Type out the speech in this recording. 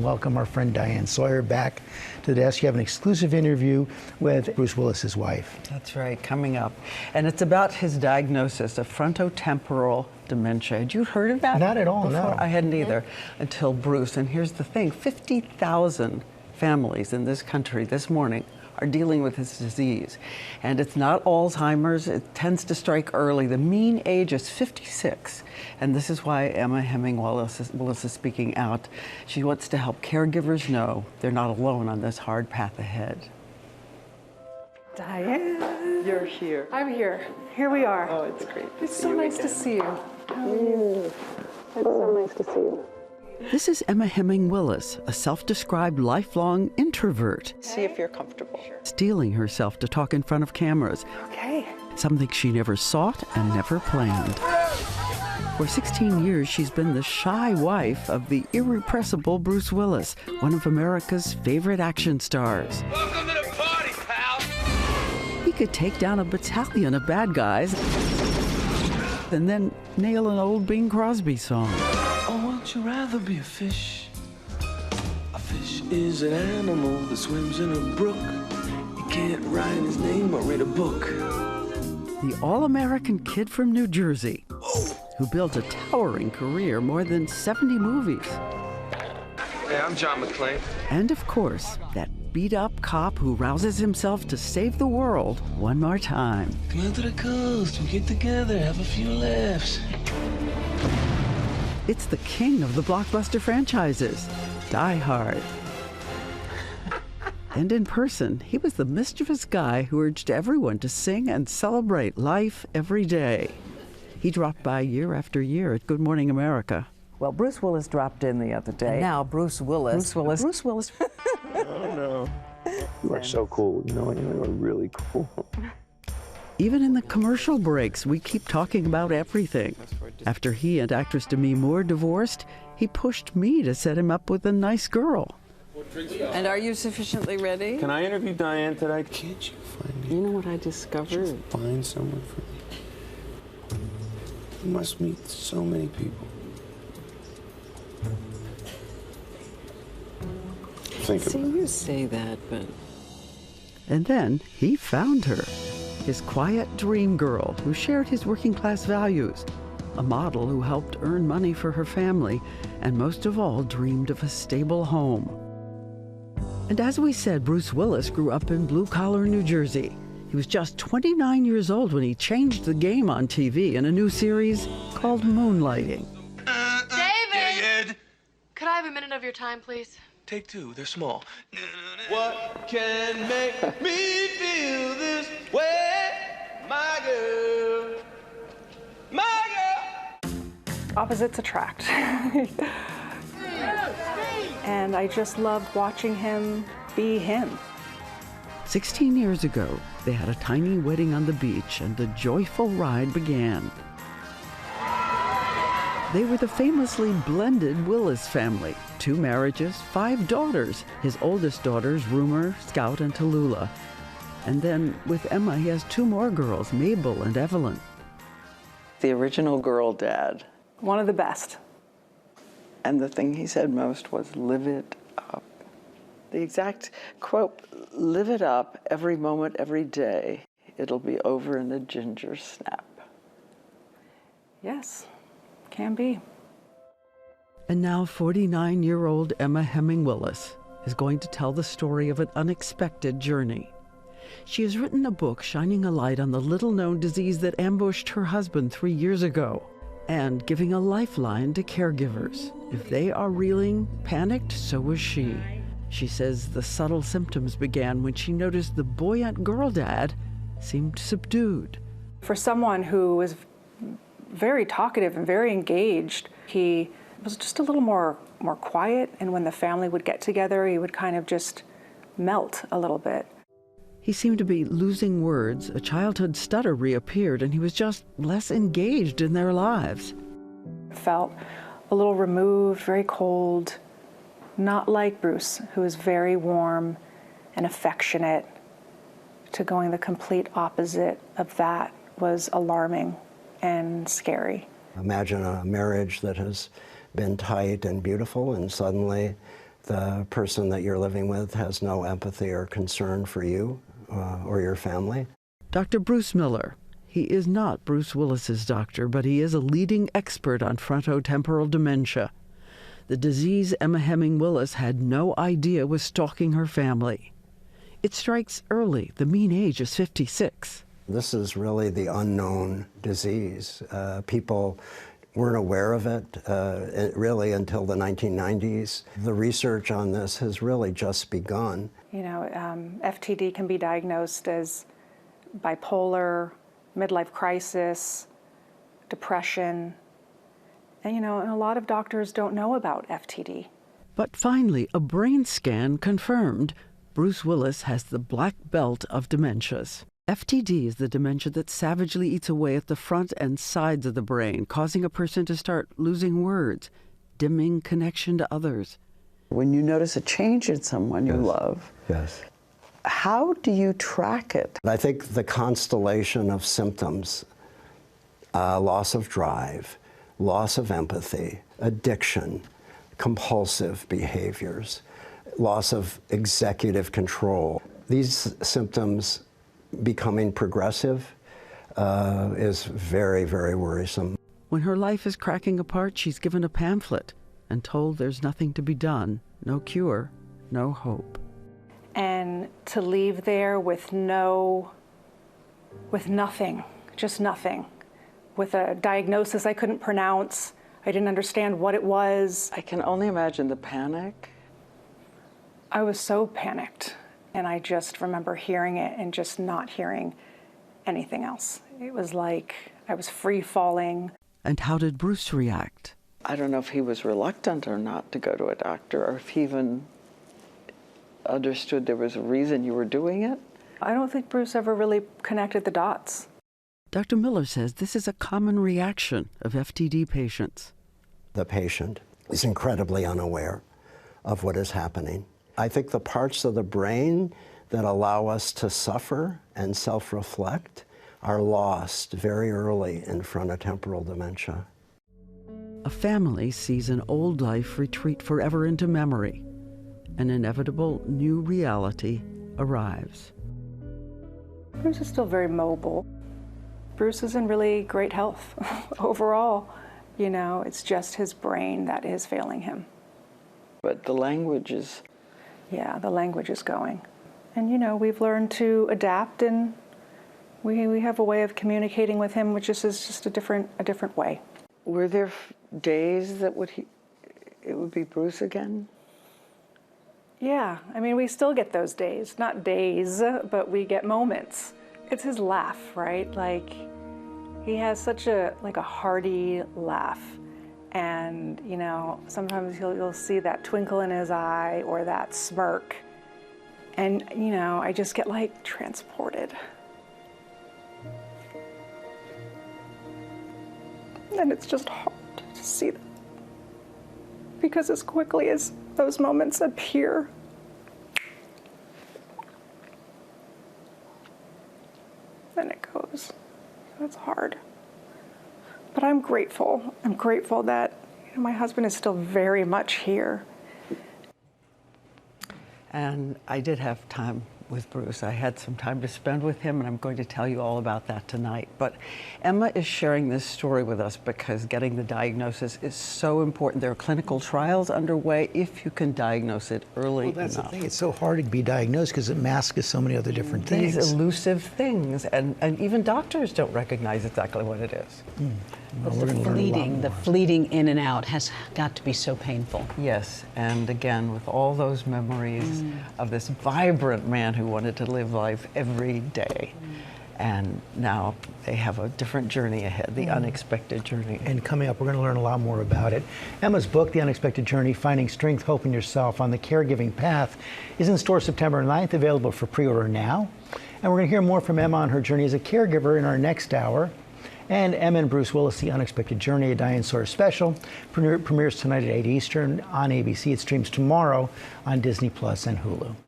Welcome our friend Diane Sawyer back to the desk. You have an exclusive interview with Bruce Willis's wife. That's right, coming up. And it's about his diagnosis of frontotemporal dementia. Had you heard of that? Not at all, before? no. I hadn't either until Bruce. And here's the thing, 50,000 families in this country this morning are dealing with this disease. And it's not Alzheimer's, it tends to strike early. The mean age is 56. And this is why Emma Heming Willis is speaking out. She wants to help caregivers know they're not alone on this hard path ahead. Diane. You're here. I'm here. Here we are. Oh, it's great. It's so nice to see you. How are you? It's so nice to see you. This is Emma Heming Willis, a self-described lifelong introvert. See if you're comfortable. Steeling herself to talk in front of cameras. Okay. Something she never sought and never planned. For 16 years, she's been the shy wife of the irrepressible Bruce Willis, one of America's favorite action stars. Welcome to the party, pal! He could take down a battalion of bad guys and then nail an old Bing Crosby song. Would you rather be a fish? A fish is an animal that swims in a brook. You can't write his name or read a book. The all-American kid from New Jersey, who built a towering career, more than 70 movies. Hey, I'm John McClane. And of course, that beat-up cop who rouses himself to save the world one more time. Come out to the coast, we get together, have a few laughs. It's the king of the blockbuster franchises, Die Hard. And in person, he was the mischievous guy who urged everyone to sing and celebrate life every day. He dropped by year after year at Good Morning America. Well, Bruce Willis dropped in the other day. And now Bruce Willis. Bruce Willis. Oh, no. You are so cool. You know, you are really cool. Even in the commercial breaks, we keep talking about everything. After he and actress Demi Moore divorced, he pushed me to set him up with a nice girl. And are you sufficiently ready? Can I interview Diane today? Can't you find me? You know what I discovered? Find someone for me. You must meet so many people. Think See, about it. you say that, but... And then he found her, his quiet dream girl who shared his working class values, a model who helped earn money for her family, and most of all dreamed of a stable home. And as we said, Bruce Willis grew up in blue-collar New Jersey. He was just 29 years old when he changed the game on TV in a new series called Moonlighting. David! Could I have a minute of your time, please? Take two, they're small. What can make me feel this way, my girl? My girl! Opposites attract. And I just loved watching him be him. 16 years ago, they had a tiny wedding on the beach and the joyful ride began. They were the famously blended Willis family. 2 marriages, 5 daughters. His oldest daughters, Rumor, Scout, and Tallulah. And then with Emma, he has 2 more girls, Mabel and Evelyn. The original girl dad. One of the best. And the thing he said most was, live it up. The exact quote, live it up every moment, every day. It'll be over in a ginger snap. Yes, can be. And now 49-year-old Emma Heming Willis is going to tell the story of an unexpected journey. She has written a book shining a light on the little-known disease that ambushed her husband 3 years ago, and giving a lifeline to caregivers. If they are reeling, panicked, so was she. She says the subtle symptoms began when she noticed the buoyant girl dad seemed subdued. For someone who was very talkative and very engaged, he was just a little more quiet, and when the family would get together, he would kind of just melt a little bit. He seemed to be losing words, a childhood stutter reappeared, and he was just less engaged in their lives. Felt a little removed, very cold, not like Bruce, who was very warm and affectionate. To going the complete opposite of that was alarming and scary. Imagine a marriage that has been tight and beautiful, and suddenly The person that you're living with has no empathy or concern for you or your family. Dr. Bruce Miller. He is not Bruce Willis's doctor, but he is a leading expert on frontotemporal dementia, the disease Emma Heming Willis had no idea was stalking her family. It strikes early. The mean age is 56. This is really the unknown disease. People weren't aware of it really until the 1990s. The research on this has really just begun. You know, FTD can be diagnosed as bipolar, midlife crisis, depression, and a lot of doctors don't know about FTD. But finally, a brain scan confirmed Bruce Willis has the black belt of dementias. FTD is the dementia that savagely eats away at the front and sides of the brain, causing a person to start losing words, dimming connection to others. When you notice a change in someone you love, yes. How do you track it? I think the constellation of symptoms, loss of drive, loss of empathy, addiction, compulsive behaviors, loss of executive control, these symptoms becoming progressive is very, very worrisome. When her life is cracking apart, she's given a pamphlet and told there's nothing to be done, no cure, no hope. And to leave there with nothing, just nothing, with a diagnosis I couldn't pronounce. I didn't understand what it was. I can only imagine the panic. I was so panicked, and I just remember hearing it and just not hearing anything else. It was like I was free falling. And how did Bruce react? I don't know if he was reluctant or not to go to a doctor, or if he even understood there was a reason you were doing it. I don't think Bruce ever really connected the dots. Dr. Miller says this is a common reaction of FTD patients. The patient is incredibly unaware of what is happening. I think the parts of the brain that allow us to suffer and self-reflect are lost very early in frontotemporal dementia. A family sees an old life retreat forever into memory. An inevitable new reality arrives. Bruce is still very mobile. Bruce is in really great health overall. It's just his brain that is failing him. But the language is... Yeah, the language is going. And we've learned to adapt, and we have a way of communicating with him, which is just a different way. Were there days that it would be Bruce again? Yeah, we still get those days. Not days, but we get moments. It's his laugh, right? Like, he has such a hearty laugh. And, sometimes you'll see that twinkle in his eye or that smirk. And, I just get transported. And it's just hard to see that. Because as quickly as those moments appear, then it goes. So it's hard. But I'm grateful. I'm grateful that my husband is still very much here. And I did have time with Bruce. I had some time to spend with him, and I'm going to tell you all about that tonight. But Emma is sharing this story with us because getting the diagnosis is so important. There are clinical trials underway if you can diagnose it early enough. Well, that's the thing. It's so hard to be diagnosed because it masks so many other different things. These elusive things, and even doctors don't recognize exactly what it is. Well, we're going to learn a lot more. The fleeting in and out has got to be so painful. Yes, and again, with all those memories of this vibrant man who wanted to live life every day. And now they have a different journey ahead, the unexpected journey. And coming up, we're going to learn a lot more about it. Emma's book, The Unexpected Journey, Finding Strength, Hope in Yourself on the Caregiving Path, is in store September 9th, available for pre-order now. And we're going to hear more from Emma on her journey as a caregiver in our next hour. And Emma and Bruce Willis, The Unexpected Journey, a Diane Sawyer special, premieres tonight at 8 Eastern on ABC. It streams tomorrow on Disney Plus and Hulu.